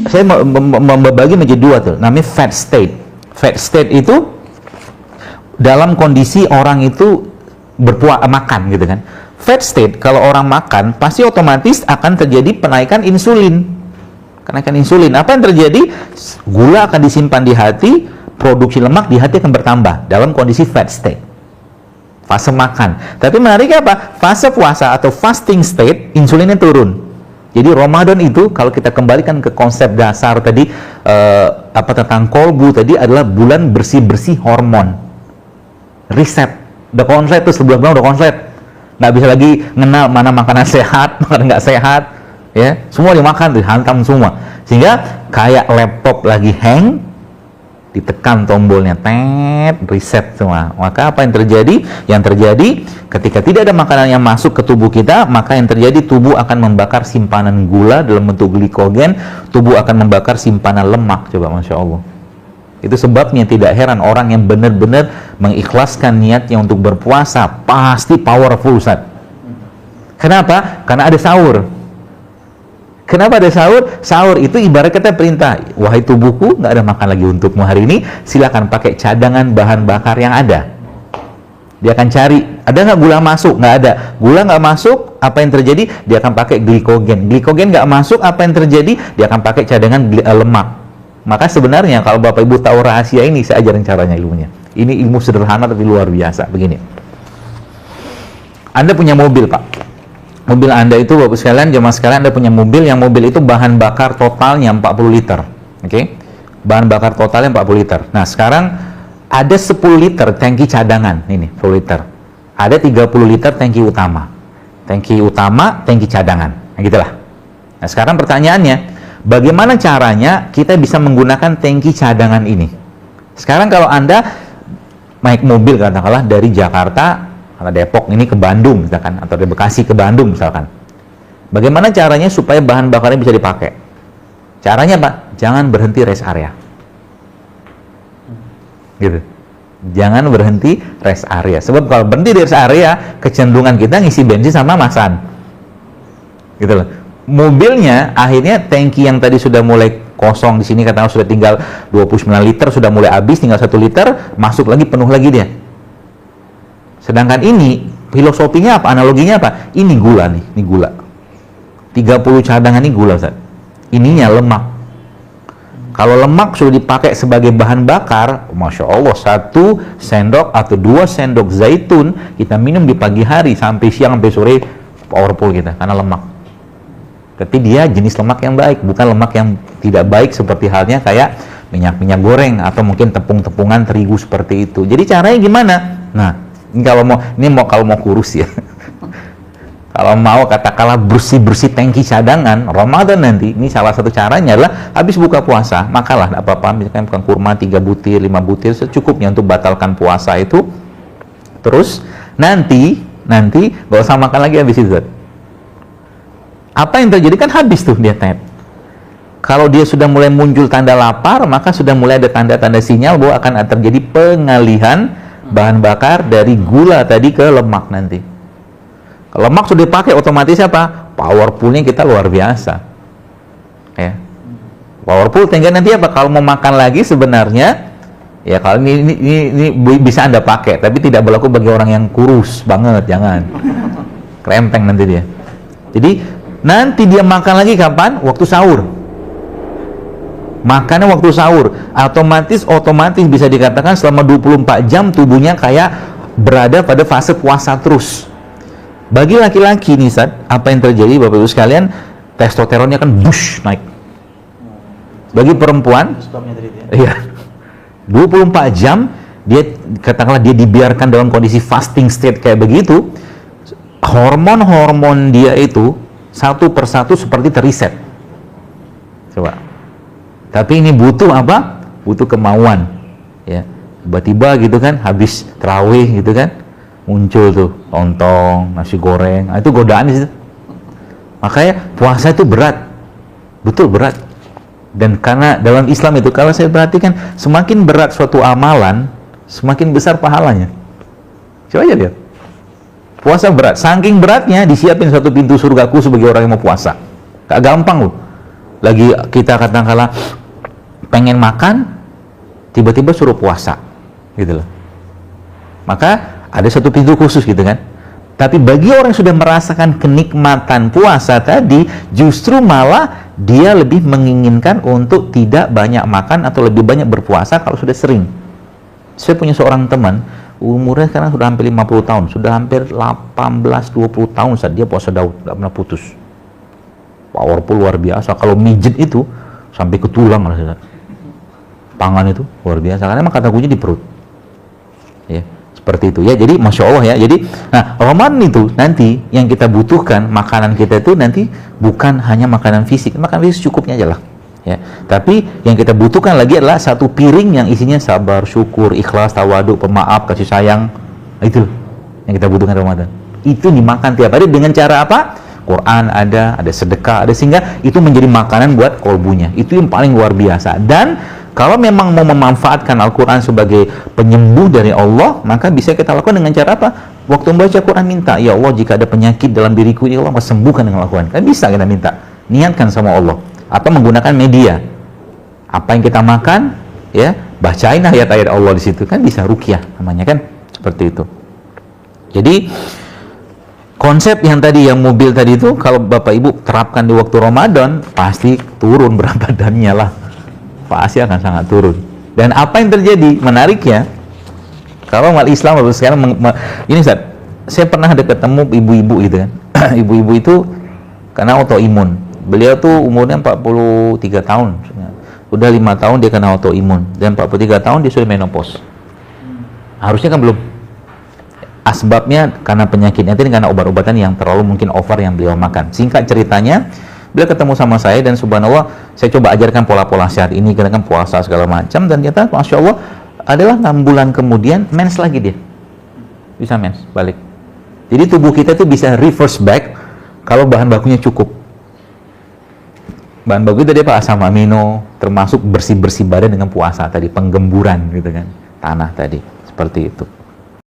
saya membagi menjadi dua tuh, namanya fat state. Fat state itu dalam kondisi orang itu makan gitu kan. Fat state, kalau orang makan pasti otomatis akan terjadi penaikan insulin. Kenaikan insulin, apa yang terjadi? Gula akan disimpan di hati, produksi lemak di hati akan bertambah dalam kondisi fat state, fase makan. Tapi menariknya apa? Fase puasa atau fasting state, insulinnya turun. Jadi Ramadan itu kalau kita kembalikan ke konsep dasar tadi tentang kolbu tadi adalah bulan bersih-bersih hormon. Reset, udah konslet tuh, sebulan udah konslet. Nggak bisa lagi ngenal mana makanan sehat, makanan nggak sehat. Ya, semua dimakan, dihantam semua. Sehingga kayak laptop lagi hang, ditekan tombolnya, reset semua. Maka apa yang terjadi? Yang terjadi ketika tidak ada makanan yang masuk ke tubuh kita, maka yang terjadi tubuh akan membakar simpanan gula dalam bentuk glikogen, tubuh akan membakar simpanan lemak. Coba, Masya Allah. Itu sebabnya tidak heran orang yang benar-benar mengikhlaskan niatnya untuk berpuasa pasti powerful, Ustaz. Kenapa? Karena ada sahur. Kenapa ada sahur? Sahur itu ibarat kata perintah, wahai tubuhku, nggak ada makan lagi untukmu hari ini, silakan pakai cadangan bahan bakar yang ada. Dia akan cari, ada nggak gula masuk? Nggak ada. Gula nggak masuk, apa yang terjadi? Dia akan pakai glikogen. Glikogen nggak masuk, apa yang terjadi? Dia akan pakai cadangan lemak. Maka sebenarnya kalau Bapak Ibu tahu rahasia ini, saya ajarin caranya ilmunya. Ini ilmu sederhana tapi luar biasa. Begini, Anda punya mobil, Pak. Mobil Anda itu, Bapak sekalian, jemaah sekalian, Anda punya mobil, yang mobil itu bahan bakar totalnya 40 liter. Oke? Bahan bakar totalnya 40 liter. Nah, sekarang ada 10 liter tangki cadangan. Ini, 10 liter. Ada 30 liter tangki utama. Tangki utama, tangki cadangan. Nah, gitulah. Nah, sekarang pertanyaannya, bagaimana caranya kita bisa menggunakan tangki cadangan ini? Sekarang kalau Anda naik mobil, katakanlah dari Jakarta, atau Depok ini ke Bandung misalkan, atau dari Bekasi ke Bandung misalkan, bagaimana caranya supaya bahan bakarnya bisa dipakai? Caranya, Pak, jangan berhenti rest area, gitu. Jangan berhenti rest area, sebab kalau berhenti di rest area, kecenderungan kita ngisi bensin sama masan, gitu loh. Mobilnya akhirnya tangki yang tadi sudah mulai kosong di sini, katakanlah sudah tinggal 29 liter, sudah mulai habis, tinggal 1 liter, masuk lagi, penuh lagi dia. Sedangkan ini, filosofinya apa? Analoginya apa? Ini gula nih, ini gula. 30 cadangan ini gula, Ustaz. Ininya lemak. Kalau lemak sudah dipakai sebagai bahan bakar, Masya Allah, 1 sendok atau 2 sendok zaitun, kita minum di pagi hari, sampai siang, sampai sore, powerful kita, karena lemak. Tapi dia jenis lemak yang baik, bukan lemak yang tidak baik seperti halnya kayak minyak-minyak goreng, atau mungkin tepung-tepungan terigu seperti itu. Jadi caranya gimana? Nah, kalau mau kurus ya, kalau mau katakanlah bersih-bersih tangki cadangan Ramadan nanti, ini salah satu caranya adalah habis buka puasa, makalah tidak apa-apa, misalkan bukan kurma 3 butir, 5 butir, secukupnya untuk batalkan puasa itu. Terus nanti gak usah makan lagi habis itu. Apa yang terjadi kan habis tuh dia tet. Kalau dia sudah mulai muncul tanda lapar, maka sudah mulai ada tanda-tanda sinyal bahwa akan terjadi pengalihan bahan bakar dari gula tadi ke lemak nanti. Kalau lemak sudah dipakai, otomatis apa? Powerfulnya kita luar biasa. Ya. Powerful tinggal nanti apa? Kalau mau makan lagi sebenarnya, ya kalau ini bisa Anda pakai, tapi tidak berlaku bagi orang yang kurus banget, jangan. Krempeng nanti dia. Jadi nanti dia makan lagi kapan? Waktu sahur. Makannya waktu sahur, otomatis bisa dikatakan selama 24 jam tubuhnya kayak berada pada fase puasa terus. Bagi laki-laki nih, Ustaz, apa yang terjadi Bapak Ibu sekalian? Testosteronnya kan bush naik. Bagi perempuan, iya, 24 jam dia katakanlah dia dibiarkan dalam kondisi fasting state kayak begitu, hormon-hormon dia itu satu persatu seperti teriset. Coba. Tapi ini butuh apa? Butuh kemauan, ya. Tiba-tiba gitu kan, habis tarawih gitu kan, muncul tuh lontong, nasi goreng. Nah, itu godaan di situ. Makanya puasa itu berat, betul berat. Dan karena dalam Islam itu, kalau saya perhatikan, semakin berat suatu amalan, semakin besar pahalanya. Coba aja lihat. Puasa berat, saking beratnya disiapin satu pintu surgaku sebagai orang yang mau puasa. Gak gampang loh. lagi kita katakanlah pengen makan, tiba-tiba suruh puasa, gitu loh. Maka ada satu pintu khusus gitu kan. Tapi bagi orang yang sudah merasakan kenikmatan puasa tadi, justru malah dia lebih menginginkan untuk tidak banyak makan atau lebih banyak berpuasa kalau sudah sering. Saya punya seorang teman, umurnya sekarang sudah hampir 50 tahun, sudah hampir 18-20 tahun saat dia puasa Daud, nggak pernah putus. Powerful luar biasa, kalau mijet itu sampai ke tulang, tangan itu luar biasa, karena emang kata kunci di perut. Ya, seperti itu ya. Jadi Masya Allah ya. Jadi, nah Ramadan itu nanti yang kita butuhkan, makanan kita itu nanti bukan hanya makanan fisik, makanan fisik cukupnya aja lah. Ya, tapi yang kita butuhkan lagi adalah satu piring yang isinya sabar, syukur, ikhlas, tawadu, pemaaf, kasih sayang. Itu yang kita butuhkan Ramadan. Itu dimakan tiap hari dengan cara apa? Quran ada sedekah ada, sehingga itu menjadi makanan buat kolbunya. Itu yang paling luar biasa. Dan kalau memang mau memanfaatkan Al-Quran sebagai penyembuh dari Allah, maka bisa kita lakukan dengan cara apa? Waktu membaca Quran minta, ya Allah jika ada penyakit dalam diriku, ya Allah sembuhkan dengan Al-Quran. Kan bisa kita minta, niatkan sama Allah. Atau menggunakan media, apa yang kita makan, ya bacain ayat-ayat Allah di situ, kan bisa ruqyah namanya kan, seperti itu. Jadi konsep yang tadi, yang mobil tadi itu, kalau Bapak Ibu terapkan di waktu Ramadan, pasti turun berat badannya lah, pasti akan sangat turun. Dan apa yang terjadi menariknya, kalau umat Islam sekarang ini Ustaz, saya pernah ada ketemu ibu-ibu gitu kan. Ibu-ibu itu karena autoimun. Beliau tuh umurnya 43 tahun. Udah 5 tahun dia kena autoimun, dan 43 tahun dia sudah menopause. Harusnya kan belum. Asbabnya karena penyakitnya itu, karena obat-obatan yang terlalu mungkin over yang beliau makan. Singkat ceritanya, beliau ketemu sama saya, dan subhanallah saya coba ajarkan pola-pola sehat ini, karena kan puasa segala macam, dan ternyata Masya Allah adalah 6 bulan kemudian mens lagi dia. Bisa mens, balik. Jadi tubuh kita itu bisa reverse back kalau bahan bakunya cukup. Bahan baku itu dia Pak, asam amino, termasuk bersih-bersih badan dengan puasa tadi, penggemburan gitu kan, tanah tadi, seperti itu.